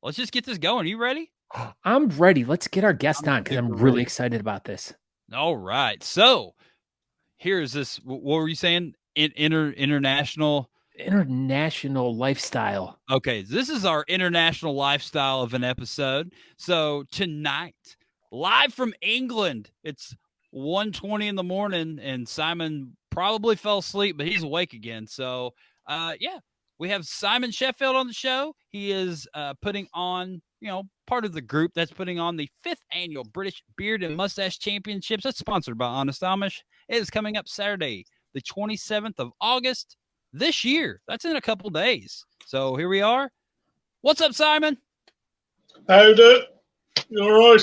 let's just get this going. You ready? I'm ready. Let's get our guest on because I'm super really ready. excited about this. All right. So here's this. What were you saying? International. International lifestyle. Okay, this is our international lifestyle of an episode. So tonight, live from England, it's 1:20 in the morning, and Simon probably fell asleep, but he's awake again. So, yeah, we have Simon Sheffield on the show. He is putting on, part of the group that's putting on the 5th annual British Beard and Moustache Championships. That's sponsored by Honest Amish. It is coming up Saturday, the 27th of August. This year. That's in a couple days. So here we are. What's up, Simon? How do it? You all right?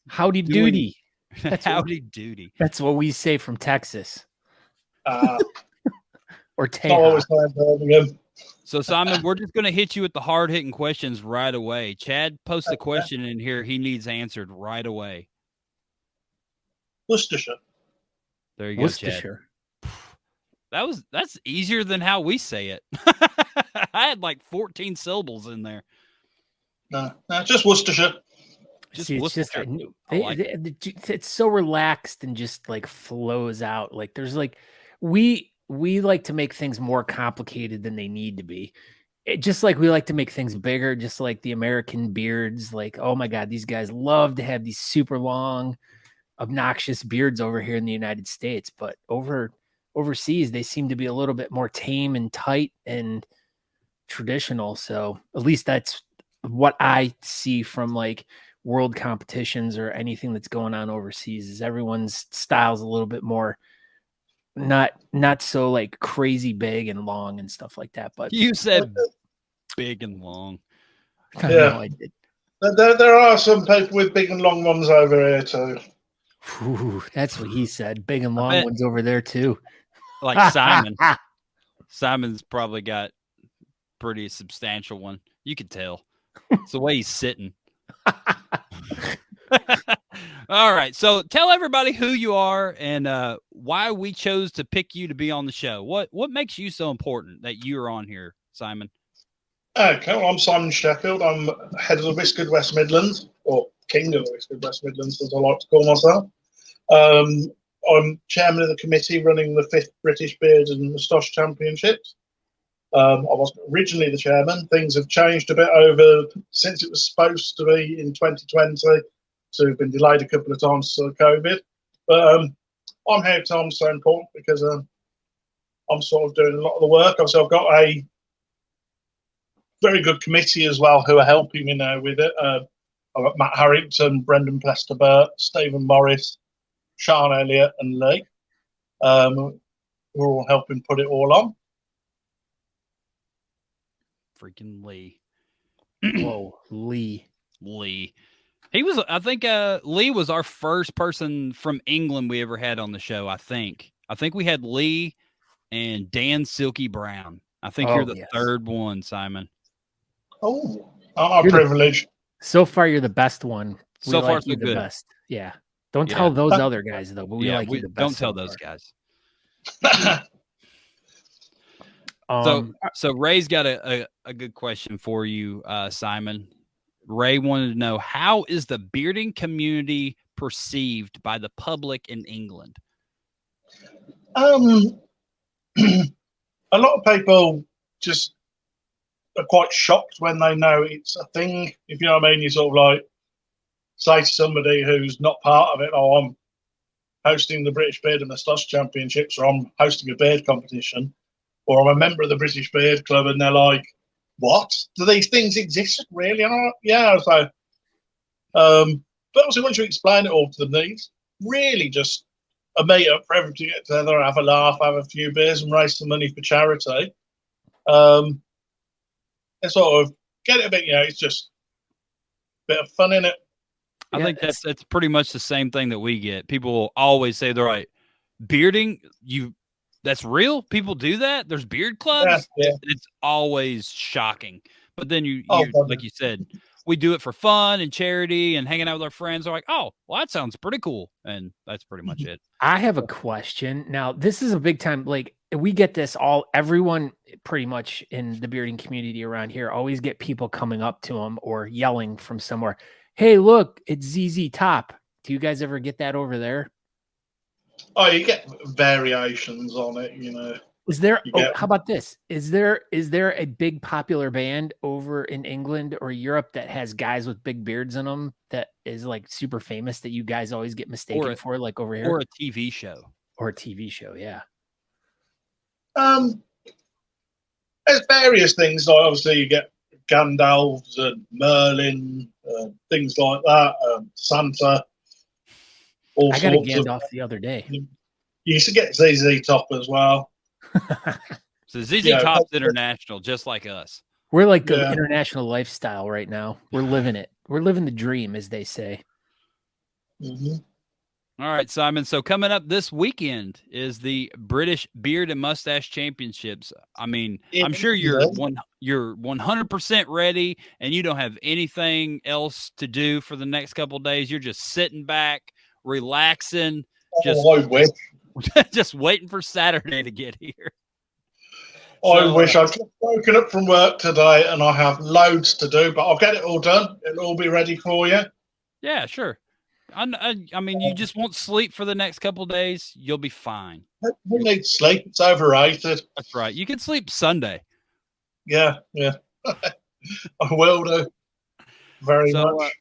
Howdy doody. Howdy doody. That's what we say from Texas. Or Tejas. So, Simon, we're just going to hit you with the hard-hitting questions right away. Chad posts a question in here he needs answered right away. Worcestershire. There you go, Chad. That's easier than how we say it. I had like 14 syllables in there. No, just Worcestershire. It's so relaxed and just like flows out. Like there's like we like to make things more complicated than they need to be. Just like we like to make things bigger, just like the American beards. Like, oh my God, these guys love to have these super long, obnoxious beards over here in the United States, but overseas they seem to be a little bit more tame and tight and traditional. So at least that's what I see from like world competitions or anything that's going on overseas, is everyone's style's a little bit more not so like crazy big and long and stuff like that. But you said big and long. Yeah, I did. There are some people with big and long ones over here too. Ooh, that's what he said. Big and long ones over there too. Like Simon. Simon's probably got pretty substantial one. You could tell. It's the way he's sitting. All right. So tell everybody who you are and why we chose to pick you to be on the show. What makes you so important that you're on here, Simon? Okay, well, I'm Simon Sheffield. I'm head of the Whiskered West Midlands, or king of the Whiskered West Midlands, as I like to call myself. I'm chairman of the committee running the 5th British Beard and Moustache Championships. I wasn't originally the chairman. Things have changed a bit since it was supposed to be in 2020, so we've been delayed a couple of times because of COVID. But I'm here because I'm so important because I'm sort of doing a lot of the work. So I've got a very good committee as well who are helping me now with it. I've got Matt Harrington, Brendan Plester-Burt, Stephen Morris, Sean Elliott and Lee. We're all helping put it all on. Freaking Lee. Whoa, Lee. He was, I think Lee was our first person from England we ever had on the show, I think. I think we had Lee and Dan Silky Brown. I think you're the third one, Simon. Oh, I'm privileged. So far, you're the best one. So far, so good. Best. Yeah. Don't tell those other guys, though, but we like you the best. Don't tell those guys. So Ray's got a good question for you, Simon. Ray wanted to know, how is the bearding community perceived by the public in England? A lot of people just are quite shocked when they know it's a thing. If you know what I mean, you sort of like say to somebody who's not part of it, "Oh, I'm hosting the British Beard and Moustache Championships," or "I'm hosting a beard competition," or "I'm a member of the British Beard Club," and they're like, "What? Do these things exist really?" And yeah, so. But also, once you explain it all to them, it's really just a meet up for everyone to get together, have a laugh, have a few beers, and raise some money for charity. And sort of get it a bit, it's just a bit of fun in it. I think that's pretty much the same thing that we get. People will always say they're like, bearding, that's real? People do that? There's beard clubs? Yeah. It's always shocking. But then you like you said, we do it for fun and charity and hanging out with our friends. They're like, oh, well, that sounds pretty cool. And that's pretty much it. I have a question. Now, this is a big time, like, we get this everyone pretty much in the bearding community around here always get people coming up to them or yelling from somewhere, "Hey, look, it's ZZ Top." Do you guys ever get that over there? Oh, you get variations on it, you know. Is there? You Oh, get, how about this? Is there a big popular band over in England or Europe that has guys with big beards in them that is like super famous that you guys always get mistaken for, like over here? Or a TV show. Or a TV show, yeah. there's various things. Like obviously, you get Gandalfs and Merlin, things like that. Santa. All I got a sorts Gandalf the other day. You used to get ZZ Top as well. So ZZ Top's international, just like us. We're like the international lifestyle right now. We're living it. We're living the dream, as they say. Mm-hmm. All right, Simon. So coming up this weekend is the British Beard and Moustache Championships. I mean, I'm sure you're 100% ready, and you don't have anything else to do for the next couple of days. You're just sitting back, relaxing, just waiting for Saturday to get here. I wish I'd just woken up from work today, and I have loads to do, but I'll get it all done. It'll all be ready for you. Yeah, sure. I mean, you just won't sleep for the next couple of days. You'll be fine. We need sleep. It's overrated. That's right. You can sleep Sunday. Yeah. I will do. Very much.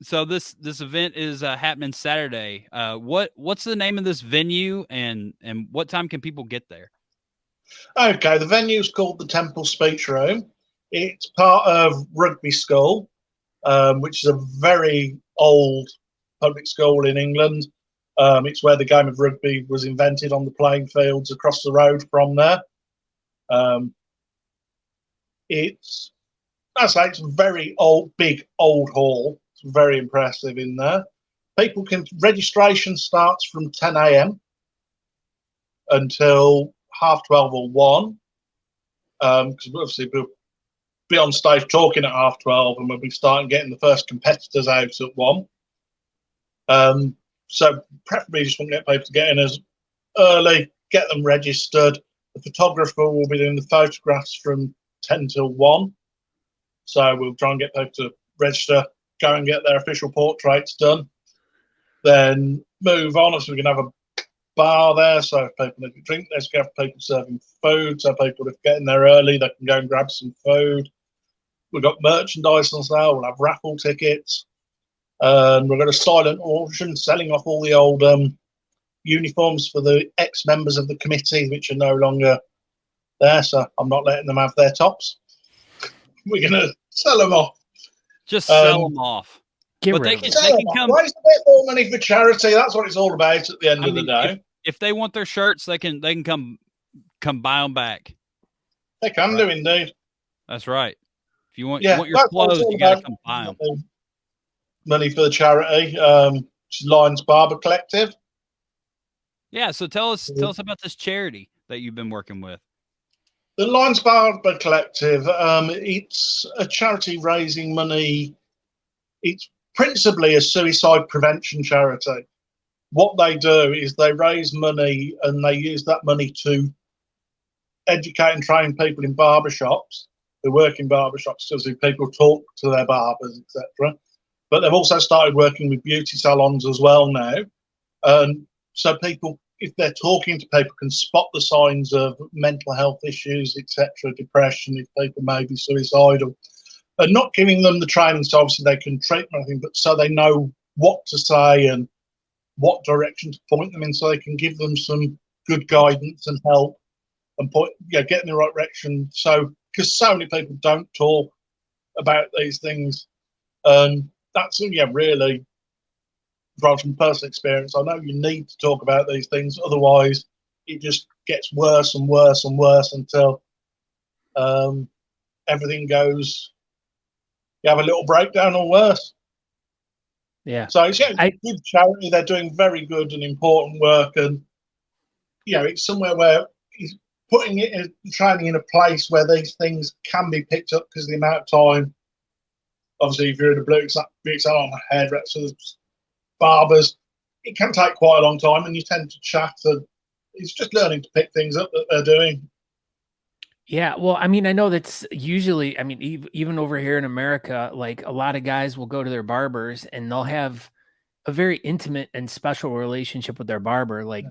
So this event is happening Saturday. What's the name of this venue, and what time can people get there? Okay, the venue's called the Temple Speech Room. It's part of Rugby School, which is a very old public school in England. It's where the game of rugby was invented, on the playing fields across the road from there. It's a very big old hall. It's very impressive in there. Registration starts from 10 a.m. until 12:30 or 1. Because obviously we'll be on stage talking at 12:30, and we'll be starting getting the first competitors out at 1. So preferably just want to get people to get in as early, get them registered. The photographer will be doing the photographs from 10 till 1. So we'll try and get people to register, go and get their official portraits done. Then move on. So we can have a bar there. So if people need to drink, there's going to have people serving food. So people, if getting there early, they can go and grab some food. We've got merchandise on sale. We'll have raffle tickets. We've got a silent auction selling off all the old uniforms for the ex-members of the committee, which are no longer there. So I'm not letting them have their tops. We're going to sell them off. Just sell them off. But they can come. Raise a bit more money for charity. That's what it's all about at the end of the day. If they want their shirts, they can come buy them back. They can do indeed. That's right. If you want your clothes, you got to come buy them. Money for the charity, which is Lions Barber Collective. Yeah, so tell us about this charity that you've been working with. The Lions Barber Collective, it's a charity raising money. It's principally a suicide prevention charity. What they do is they raise money, and they use that money to educate and train people in barbershops who work in barbershops, because people talk to their barbers, etc. But they've also started working with beauty salons as well now. So people, if they're talking to people, can spot the signs of mental health issues, etc., depression, if people may be suicidal. And not giving them the training so obviously they can treat anything, but so they know what to say and what direction to point them in, so they can give them some good guidance and help and get in the right direction. So, because so many people don't talk about these things, that's really from personal experience. I know you need to talk about these things, otherwise it just gets worse and worse and worse until everything goes. You have a little breakdown or worse. Yeah. So it's good charity. They're doing very good and important work, and it's somewhere where he's putting it training in a place where these things can be picked up, because the amount of time. Obviously, if you're in a blue salon, hairdressers, barbers, it can take quite a long time, and you tend to chat and it's just learning to pick things up that they're doing. Yeah, well, I mean, I know that's usually, I mean, even over here in America, like a lot of guys will go to their barbers and they'll have a very intimate and special relationship with their barber. Like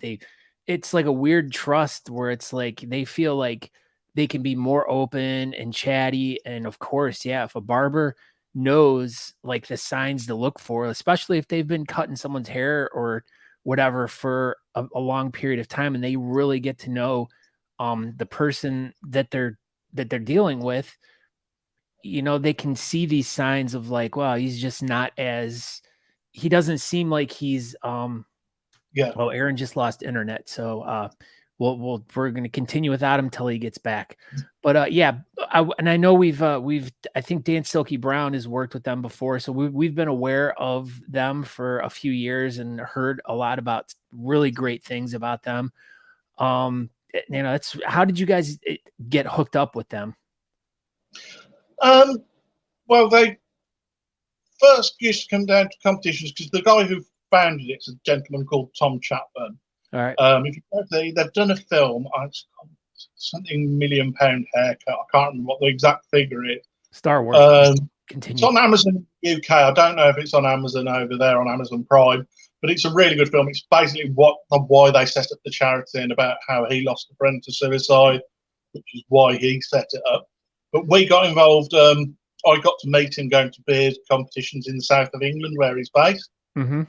it's like a weird trust where it's like they feel like they can be more open and chatty. And of course, yeah, if a barber knows like the signs to look for, especially if they've been cutting someone's hair or whatever for a long period of time and they really get to know the person that they're dealing with, you know, they can see these signs of like, wow, he's just not as, he doesn't seem like he's Yeah. well, Aaron just lost internet, so we're going to continue without him till he gets back. But yeah, I know we've I think Dan Silky Brown has worked with them before, so we've been aware of them for a few years and heard a lot about really great things about them. You know, that's, how did you guys get hooked up with them? Well, they first used to come down to competitions because the guy who founded it's a gentleman called Tom Chapman. All right. If you go, they've done a film, it's something £1 million haircut. I can't remember what the exact figure is. Star Wars. Continue. It's on Amazon UK. I don't know if it's on Amazon over there on Amazon Prime, but it's a really good film. It's basically why they set up the charity and about how he lost a friend to suicide, which is why he set it up. But we got involved. I got to meet him going to beard competitions in the south of England where he's based. Mm-hmm.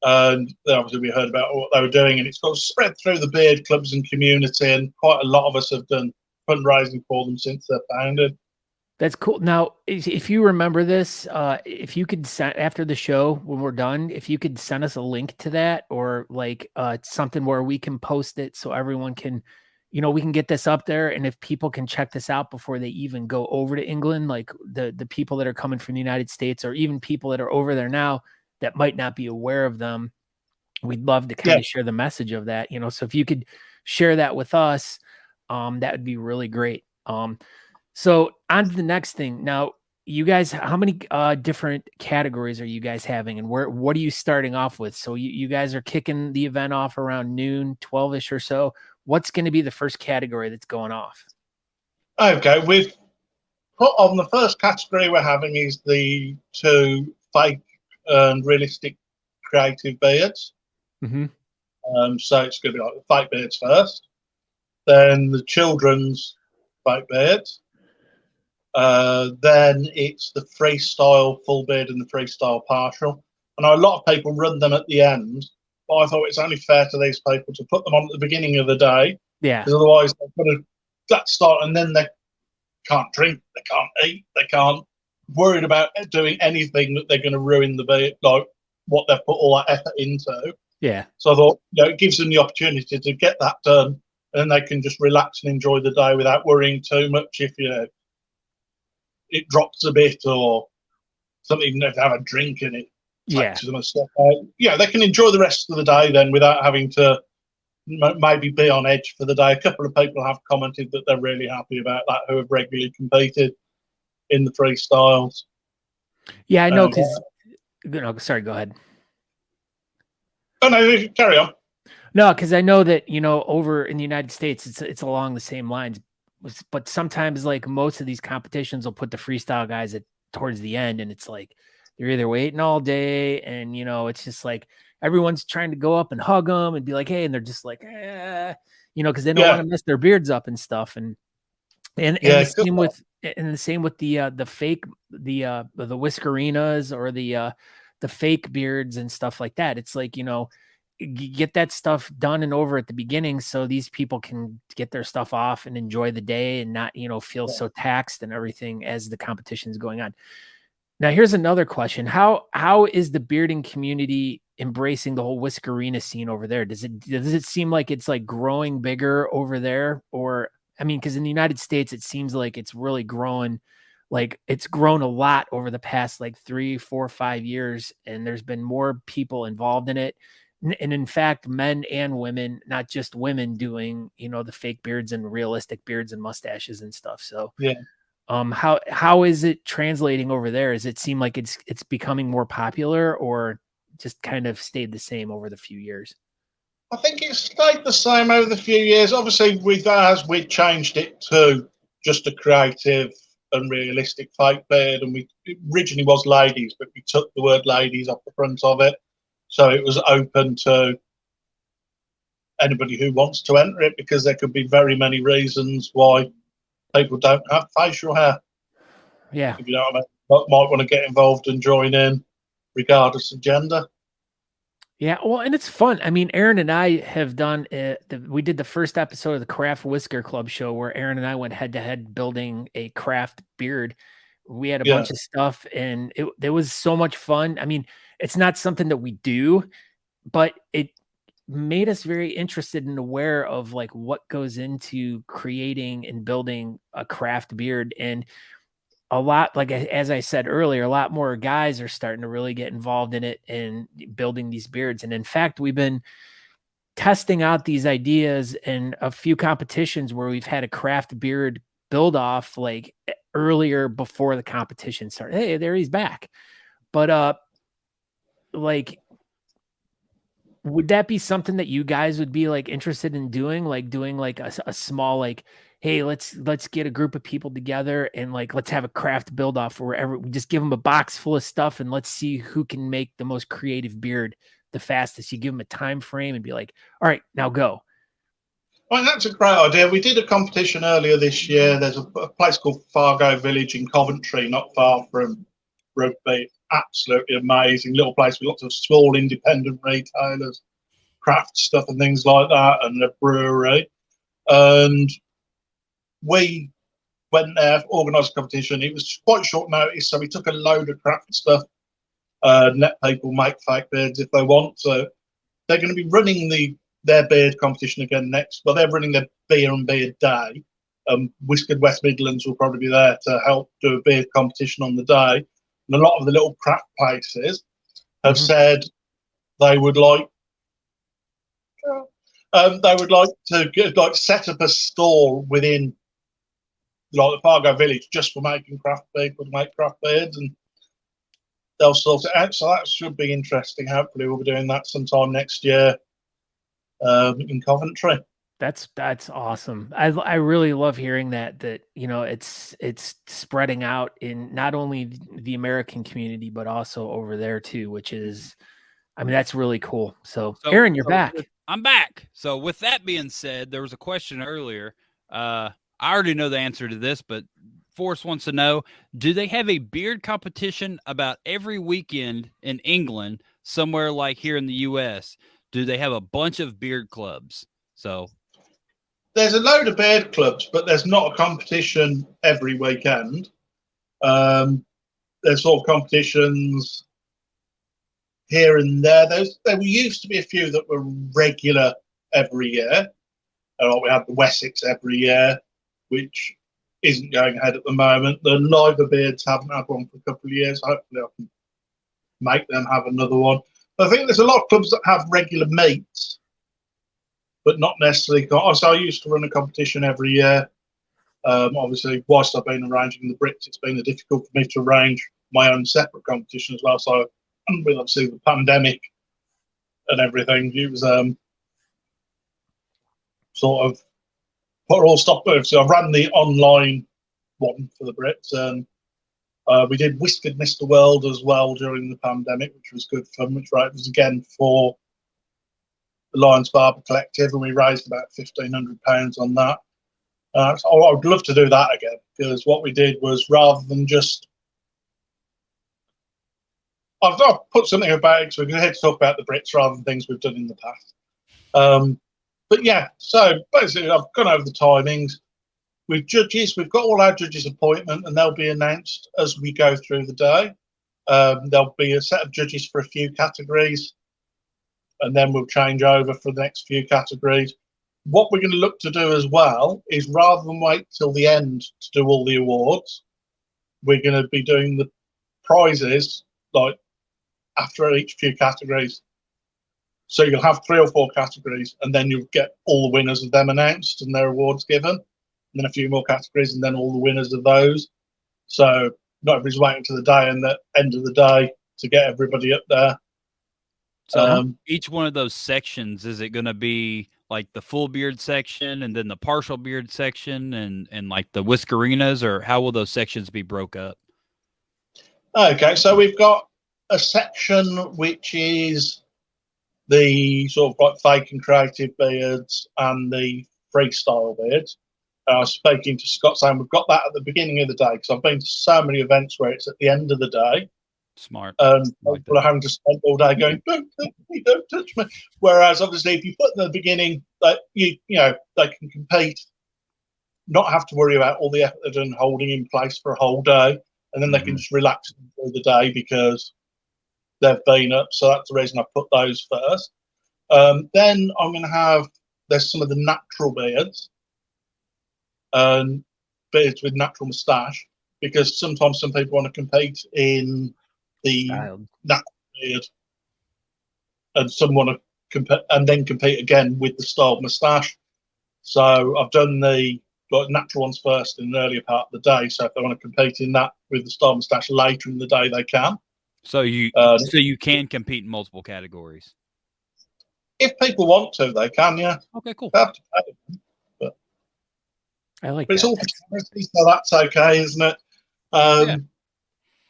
And then obviously we heard about what they were doing, and it's got spread through the beard clubs and community, and quite a lot of us have done fundraising for them since they're founded. That's cool. Now, if you remember this, if you could send after the show when we're done, if you could send us a link to that or like something where we can post it so everyone can, you know, we can get this up there. And if people can check this out before they even go over to England, like the people that are coming from the United States or even people that are over there now that might not be aware of them, we'd love to kind of share the message of that, you know. So if you could share that with us, that would be really great. So on to the next thing. Now, you guys, how many different categories are you guys having, and what are you starting off with? So you guys are kicking the event off around noon, 12-ish or so. What's going to be the first category that's going off? Okay, we've put on the first category we're having is the 2 fake and realistic creative beards. Mm-hmm. So it's going to be like the fake beards first, then the children's fake beards. Then it's the freestyle full beard and the freestyle partial. And a lot of people run them at the end, but I thought it's only fair to these people to put them on at the beginning of the day. Yeah. Because otherwise they've got to that start and then they can't drink, they can't eat, they can't worried about doing anything that they're going to ruin the beard, like what they've put all that effort into. Yeah. So I thought, you know, it gives them the opportunity to get that done, and then they can just relax and enjoy the day without worrying too much if, you know, it drops a bit or something, they have a drink in it. Yeah. Them and stuff. Yeah, they can enjoy the rest of the day then without having to maybe be on edge for the day. A couple of people have commented that they're really happy about that who have regularly competed in the freestyles. Yeah, I know, because sorry, go ahead. Oh no, carry on. No, because I know that, you know, over in the United States, it's along the same lines. But sometimes, like, most of these competitions will put the freestyle guys towards the end, and it's like they're either waiting all day, and, you know, it's just like everyone's trying to go up and hug them and be like, hey, and they're just like, you know, because they don't want to mess their beards up and stuff. And the same with the fake the whiskerinas or the fake beards and stuff like that. It's like, you know, get that stuff done and over at the beginning so these people can get their stuff off and enjoy the day and not, you know, feel so taxed and everything as the competition is going on. Now, here's another question. How is the bearding community embracing the whole whiskerina scene over there? Does it seem like it's like growing bigger over there? Or, I mean, because in the United States, it seems like it's really growing. Like, it's grown a lot over the past like 3, 4, 5 years, and there's been more people involved in it. And in fact, men and women, not just women, doing, you know, the fake beards and realistic beards and mustaches and stuff. So yeah. How is it translating over there? Does it seem like it's becoming more popular, or just kind of stayed the same over the few years? I think it's stayed the same over the few years. Obviously, with ours, we changed it to just a creative and realistic fake beard, and it originally was ladies, but we took the word ladies off the front of it, so it was open to anybody who wants to enter it, because there could be very many reasons why people don't have facial hair. Yeah. If you know what I mean, might want to get involved and join in, regardless of gender. Yeah, well, and it's fun. I mean, Aaron and I have done we did the first episode of the Craft Whisker Club show where Aaron and I went head to head building a craft beard. We had a bunch of stuff, and it was so much fun. I mean, it's not something that we do, but it made us very interested and aware of like what goes into creating and building a craft beard. And a lot, like as I said earlier, a lot more guys are starting to really get involved in it and building these beards. And in fact, we've been testing out these ideas in a few competitions where we've had a craft beard build off like earlier before the competition started. Hey, there he's back. But like, would that be something that you guys would be like interested in doing? Like doing like a small, like, hey, let's get a group of people together and like, let's have a craft build off wherever we just give them a box full of stuff and let's see who can make the most creative beard the fastest. You give them a time frame and be like, all right, now go. Well, that's a great idea. We did a competition earlier this year. There's a place called Fargo Village in Coventry, not far from Rugby. Absolutely amazing little place with lots of small independent retailers, craft stuff and things like that, and a brewery. And we went there, organised a competition. It was quite short notice, so we took a load of craft stuff and let people make fake beards if they want. So they're going to be running their beard competition again next. Well, they're running their Beer and Beard Day. Whiskered West Midlands will probably be there to help do a beard competition on the day. And a lot of the little craft places have said they would like to get, like, set up a store within like the Fargo Village just for making craft people to make craft beards, and they'll sort it out. So that should be interesting. Hopefully, we'll be doing that sometime next year in Coventry. That's awesome. I really love hearing that, you know, it's spreading out in not only the American community, but also over there too, which is, I mean, that's really cool. So Aaron, you're back. I'm back. So with that being said, there was a question earlier. I already know the answer to this, but Forrest wants to know, do they have a beard competition about every weekend in England, somewhere like here in the US? Do they have a bunch of beard clubs? So there's a load of beard clubs, but there's not a competition every weekend. There's sort of competitions here and there. There used to be a few that were regular every year. We had the Wessex every year, which isn't going ahead at the moment. The Liver Beards haven't had one for a couple of years. Hopefully I can make them have another one. But I think there's a lot of clubs that have regular meets, but not necessarily. So I used to run a competition every year. Obviously, whilst I've been arranging the Brits, it's been difficult for me to arrange my own separate competition as well. So, with obviously the pandemic and everything, it was sort of put all stop with. So I ran the online one for the Brits, and we did Whiskered Mr. World as well during the pandemic, which was good fun. Which was again for the Lions Barber Collective, and we raised about £1,500 on that. So I would love to do that again, because what we did was, rather than just, I've put something about it, so we're going to talk about the Brits rather than things we've done in the past. But yeah, so basically I've gone over the timings. With judges, we've got all our judges' appointment, and they'll be announced as we go through the day. There'll be a set of judges for a few categories, and then we'll change over for the next few categories. What we're going to look to do as well is, rather than wait till the end to do all the awards, we're going to be doing the prizes like after each few categories. So you'll have 3 or 4 categories, and then you'll get all the winners of them announced and their awards given, and then a few more categories, and then all the winners of those. So not everybody's waiting to the day and the end of the day to get everybody up there. So each one of those sections, is it going to be like the full beard section and then the partial beard section and like the whiskerinas, or how will those sections be broke up? Okay, so we've got a section which is the sort of like fake and creative beards and the freestyle beards. I was speaking to Scott saying we've got that at the beginning of the day because I've been to so many events where it's at the end of the day. Smart. People are having to spend all day going, don't touch me, don't touch me. Whereas obviously if you put them at the beginning, like you know, they can compete, not have to worry about all the effort and holding in place for a whole day, and then they can just relax through the day because they've been up. So that's the reason I put those first. Then I'm going to have, there's some of the natural beards, beards with natural moustache, because sometimes some people want to compete in the natural beard, and some want to compete and then compete again with the styled moustache. So I've done the natural ones first in an earlier part of the day. So if they want to compete in that with the styled moustache later in the day, they can. So you can compete in multiple categories. If people want to, they can. Yeah. Okay. Cool. They have to pay them, but I like. But it's all for charity, so that's okay, isn't it?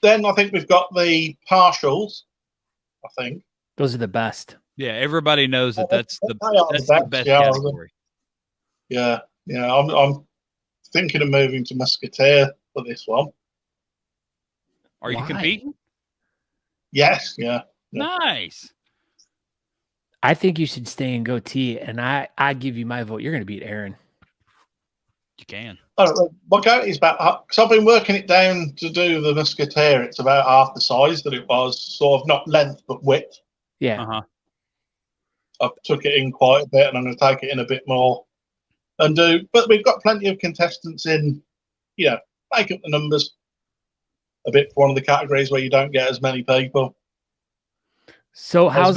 Then I think we've got the partials. I think those are the best. Yeah, everybody knows that that's the best yeah, category. Yeah. I'm thinking of moving to Musketeer for this one. Are you competing? Yes. Yeah. Nice. I think you should stay in Goatee, and I give you my vote. You're going to beat Aaron. You can. My Goatee is about, because I've been working it down to do the Musketeer. It's about half the size that it was, sort of not length but width. Yeah. I've took it in quite a bit, and I'm going to take it in a bit more and do. But we've got plenty of contestants in. Make up the numbers a bit for one of the categories where you don't get as many people. So how's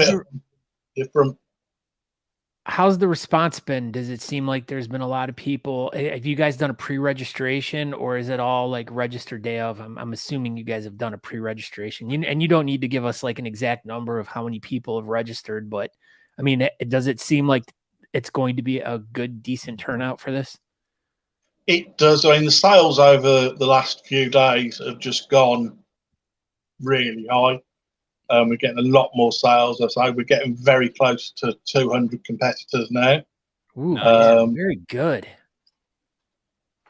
the response been? Does it seem like there's been a lot of people? Have you guys done a pre-registration, or is it all like register day of? I'm assuming you guys have done a pre-registration. And you don't need to give us like an exact number of how many people have registered, but I mean, does it seem like it's going to be a good, decent turnout for this? It does. I mean, the sales over the last few days have just gone really high. We're getting a lot more sales. I say we're getting very close to 200 competitors now. Ooh, very good.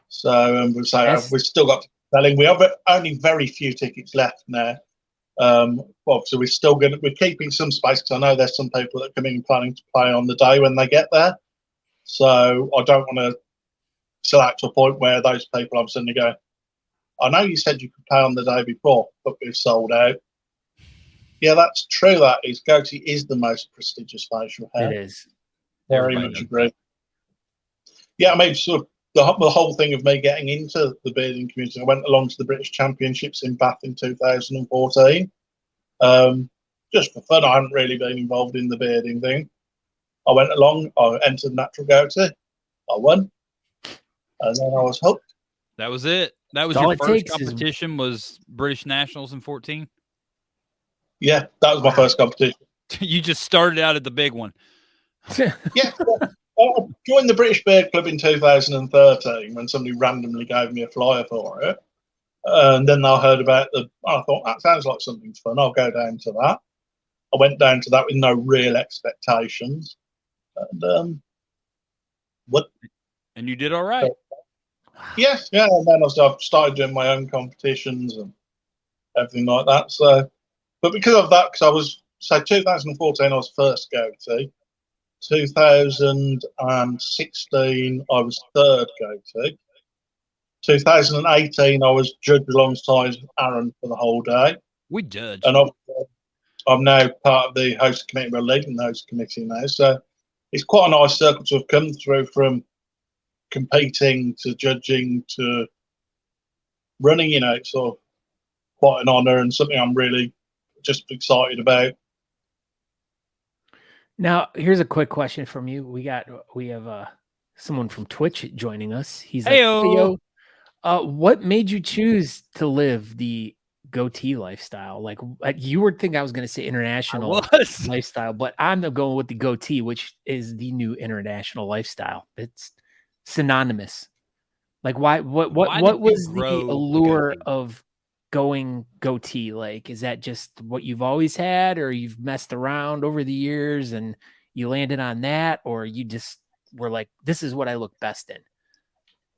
So we've still got selling. We have only very few tickets left now. So we're keeping some space because I know there's some people that come in planning to play on the day when they get there. So I don't want to sell out to a point where those people I'm suddenly going, I know you said you could play on the day before, but we've sold out. Yeah, that's true. That is, Goatee is the most prestigious facial hair. It is. Very much agree. Yeah, I mean, sort of the whole thing of me getting into the bearding community, I went along to the British Championships in Bath in 2014. Just for fun. I hadn't really been involved in the bearding thing. I went along, I entered natural Goatee, I won, and then I was hooked. That was it. That was your first competition, was British Nationals in 14? Yeah, that was my first competition. You just started out at the big one. Yeah. I joined the British Beard Club in 2013 when somebody randomly gave me a flyer for it. And then I heard about I thought, that sounds like something fun. I'll go down to that. I went down to that with no real expectations. And And you did all right. Yes, yeah. And then I started doing my own competitions and everything like that. So, but because of that, because I was, 2014, I was first Goatee. 2016, I was third Goatee. 2018, I was judged alongside Aaron for the whole day. We judged. And I'm now part of the host committee. We're leading the host committee now. So it's quite a nice circle to have come through, from competing to judging to running. It's sort of quite an honour and something I'm really just excited about. Now, here's a quick question from you. We have someone from Twitch joining us. He's like, Heyo. what made you choose to live the goatee lifestyle. Like you were thinking I was going to say international lifestyle, but I'm going with the goatee, which is the new international lifestyle. It's synonymous. Like what was the allure of going goatee? Like, is that just what you've always had, or you've messed around over the years and you landed on that, or you just were like, this is what I look best in?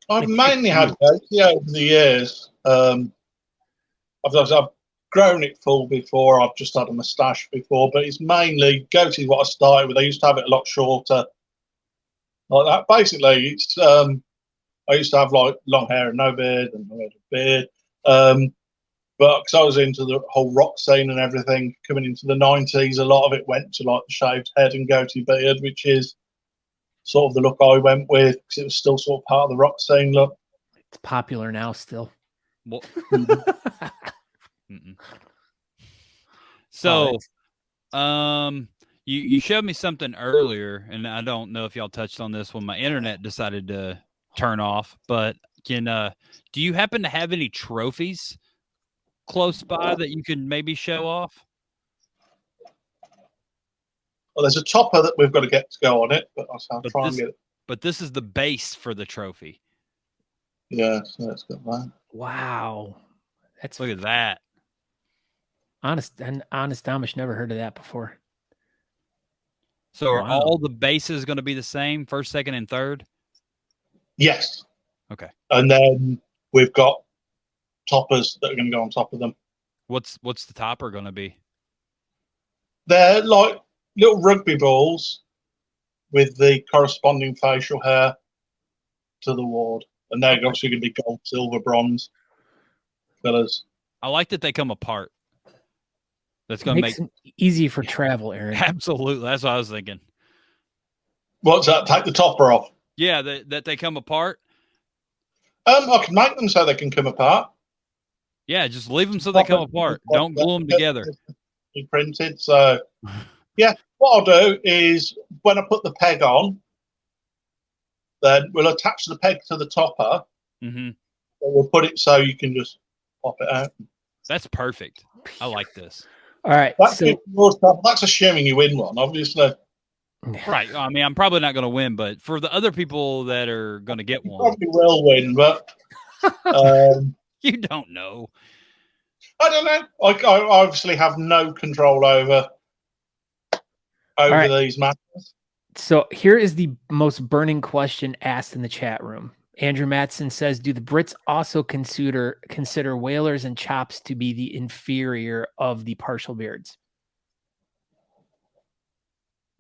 I've mainly had goatee over the years. I've grown it full before. I've just had a moustache before, but it's mainly goatee what I started with. I used to have it a lot shorter, like that. Basically, it's I used to have like long hair and no beard, and I had a beard. But because I was into the whole rock scene and everything, coming into the 90s, a lot of it went to like the shaved head and goatee beard, which is sort of the look I went with because it was still sort of part of the rock scene look. It's popular now still. Well, so, you showed me something earlier, and I don't know if y'all touched on this when my internet decided to turn off, but do you happen to have any trophies close by that you can maybe show off? Well, there's a topper that we've got to get to go on it, but I'll try and get it. But this is the base for the trophy. Yeah, so that's good, man. Wow. Look at that. Honest Amish, never heard of that before. So are all the bases going to be the same, first, second, and third? Yes. Okay. And then we've got toppers that are going to go on top of them. What's the topper going to be? They're like little rugby balls with the corresponding facial hair to the award. And they're obviously going to be gold, silver, bronze fillers. I like that they come apart. That's going to make it easy for travel, Aaron. Absolutely. That's what I was thinking. What's that? Take the topper off? Yeah, that they come apart. I can make them so they can come apart. Yeah, just leave them so they come apart. Don't glue them together. Printed. So, yeah, what I'll do is when I put the peg on, then we'll attach the peg to the topper. Mm-hmm. We'll put it so you can just pop it out. That's perfect. I like this. All right. That's assuming you win one, obviously. Right. I mean, I'm probably not going to win, but for the other people that are going to get one, probably will win, but you don't know. I don't know. I obviously have no control over these matters. So here is the most burning question asked in the chat room. Andrew Matson says, do the Brits also consider whalers and chops to be the inferior of the partial beards?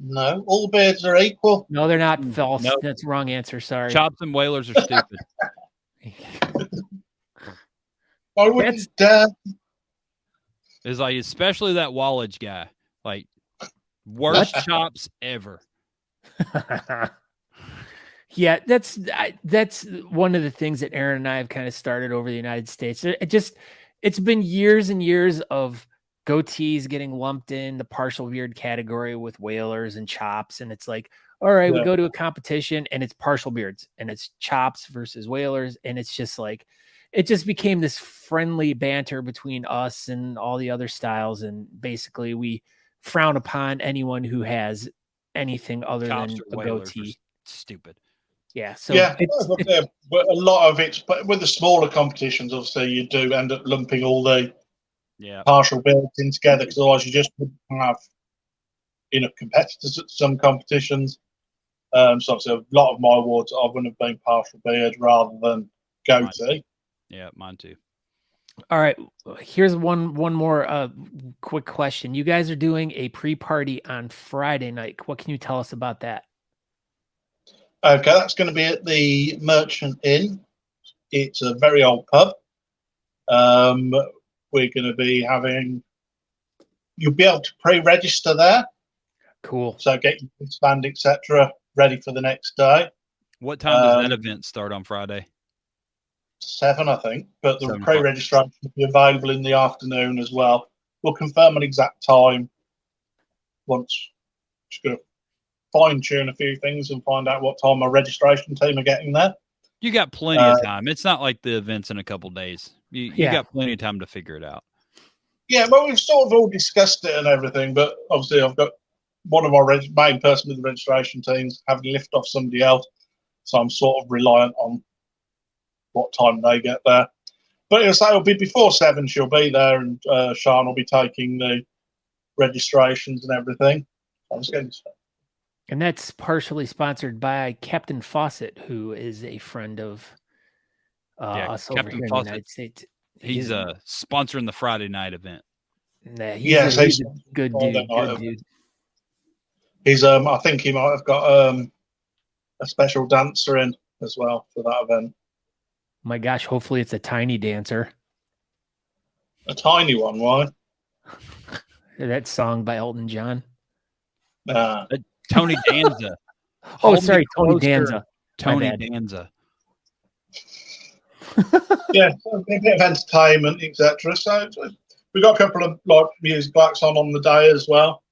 No, all beards are equal. No, they're not. False. Nope. That's the wrong answer. Sorry. Chops and whalers are stupid. I wouldn't dare. It's like, especially that Wallage guy. Like, worst chops ever. Yeah, that's one of the things that Aaron and I have kind of started over the United States. It's been years and years of goatees getting lumped in the partial beard category with whalers and chops. And it's like, all right, we go to a competition and it's partial beards and it's chops versus whalers. And it's just like, it just became this friendly banter between us and all the other styles. And basically we frown upon anyone who has anything other than a goatee. Stupid. Yeah. So but a lot of it's, but with the smaller competitions, obviously you do end up lumping all the partial beards in together, because otherwise you just wouldn't have enough competitors at some competitions. So obviously a lot of my awards I wouldn't have been partial beard rather than goatee. Yeah, mine too. All right, here's one more quick question. You guys are doing a pre-party on Friday night. What can you tell us about that? Okay, that's going to be at the Merchant Inn. It's a very old pub. We're going to be you'll be able to pre-register there. Cool. So get your wristband, etc., ready for the next day. What time does that event start on Friday? 7, I think. But the pre-registration will be available in the afternoon as well. We'll confirm an exact time once. Just going to fine-tune a few things and find out what time my registration team are getting there. You got plenty of time. It's not like the event's in a couple days. You got plenty of time to figure it out. Yeah, well, we've sort of all discussed it and everything, but obviously I've got one of our main person with the registration teams having lift off somebody else, so I'm sort of reliant on what time they get there. But it'll be before 7. She'll be there, and Sean will be taking the registrations and everything. I'm just getting. And that's partially sponsored by Captain Fawcett, who is a friend of us over here in the United States. He's sponsoring the Friday night event. He's a good dude. Good dude. He's I think he might have got a special dancer in as well for that event. My gosh, hopefully it's a tiny dancer. A tiny one, why? That song by Elton John. Tony Danza. Oh, sorry, Tony Danza. Tony Danza. Yeah, a bit of entertainment, etc. So we've got a couple of music acts on the day as well.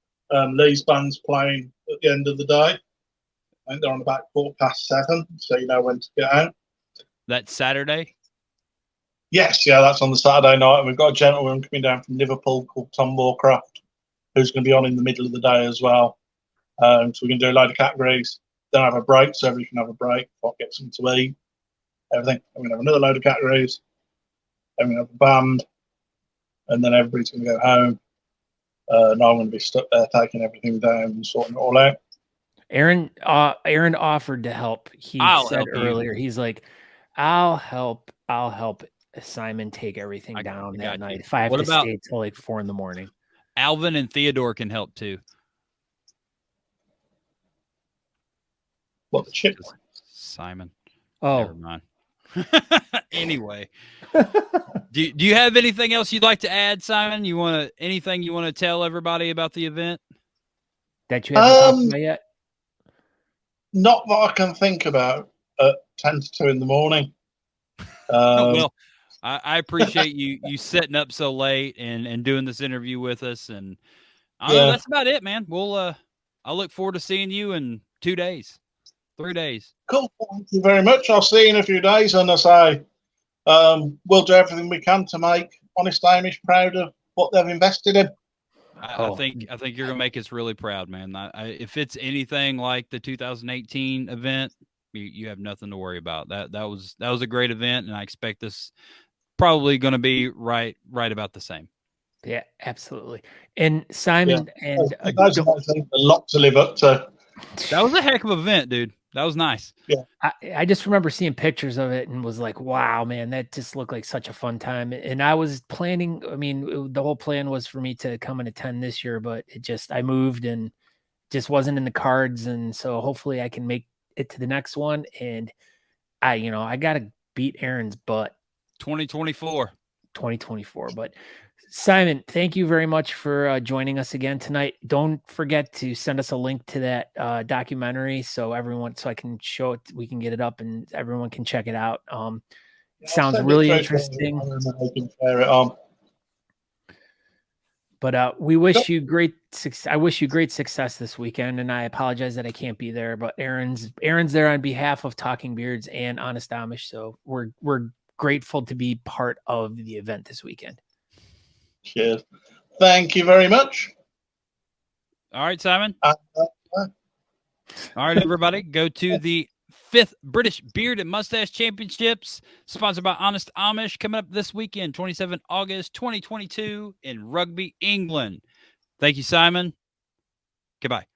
Lee's band's playing at the end of the day. I think they're on about 7:15, so you know when to get out. That's Saturday? Yes, yeah, that's on the Saturday night. And we've got a gentleman coming down from Liverpool called Tom Moorcroft, who's going to be on in the middle of the day as well. So we're going to do a load of categories. Then have a break, so everybody can have a break, get something to eat, everything. I'm going to have another load of categories. Then we're going to have a band. And then everybody's going to go home. And I'm going to be stuck there taking everything down and sorting it all out. Aaron offered to help. He said earlier, he's like, I'll help Simon take everything down that night. If I have to stay till like 4 a.m. Alvin and Theodore can help too. What, the chip? Simon. Oh, never mind. Anyway, do you have anything else you'd like to add, Simon? Anything you want to tell everybody about the event that you haven't talked about yet? Not that I can think about at 10 to 2 in the morning. Well, I appreciate you setting up so late and doing this interview with us, and that's about it, man. We'll I look forward to seeing you in 2 days. 3 days. Cool. Thank you very much. I'll see you in a few days. And as I say, we'll do everything we can to make Honest Amish proud of what they've invested in. I think you're gonna make us really proud, man. If it's anything like the 2018 event, you have nothing to worry about. That was a great event, and I expect this probably going to be right about the same. Yeah, absolutely. And Simon and a lot to live up to. That was a heck of an event, dude. That was nice. Yeah. I just remember seeing pictures of it and was like, wow, man, that just looked like such a fun time. And I was planning, the whole plan was for me to come and attend this year, but I moved and just wasn't in the cards. And so hopefully I can make it to the next one. And I got to beat Aaron's butt. 2024. But Simon, thank you very much for joining us again tonight. Don't forget to send us a link to that documentary so I can show it. We can get it up and everyone can check it out. It sounds really interesting. But we wish you great success. I wish you great success this weekend, and I apologize that I can't be there. But Aaron's there on behalf of Talking Beards and Honest Amish, so we're grateful to be part of the event this weekend. Cheers. Thank you very much. All right, Simon. All right, everybody. Go to the 5th British Beard and Moustache Championships, sponsored by Honest Amish, coming up this weekend, 27 August 2022 in Rugby, England. Thank you, Simon. Goodbye.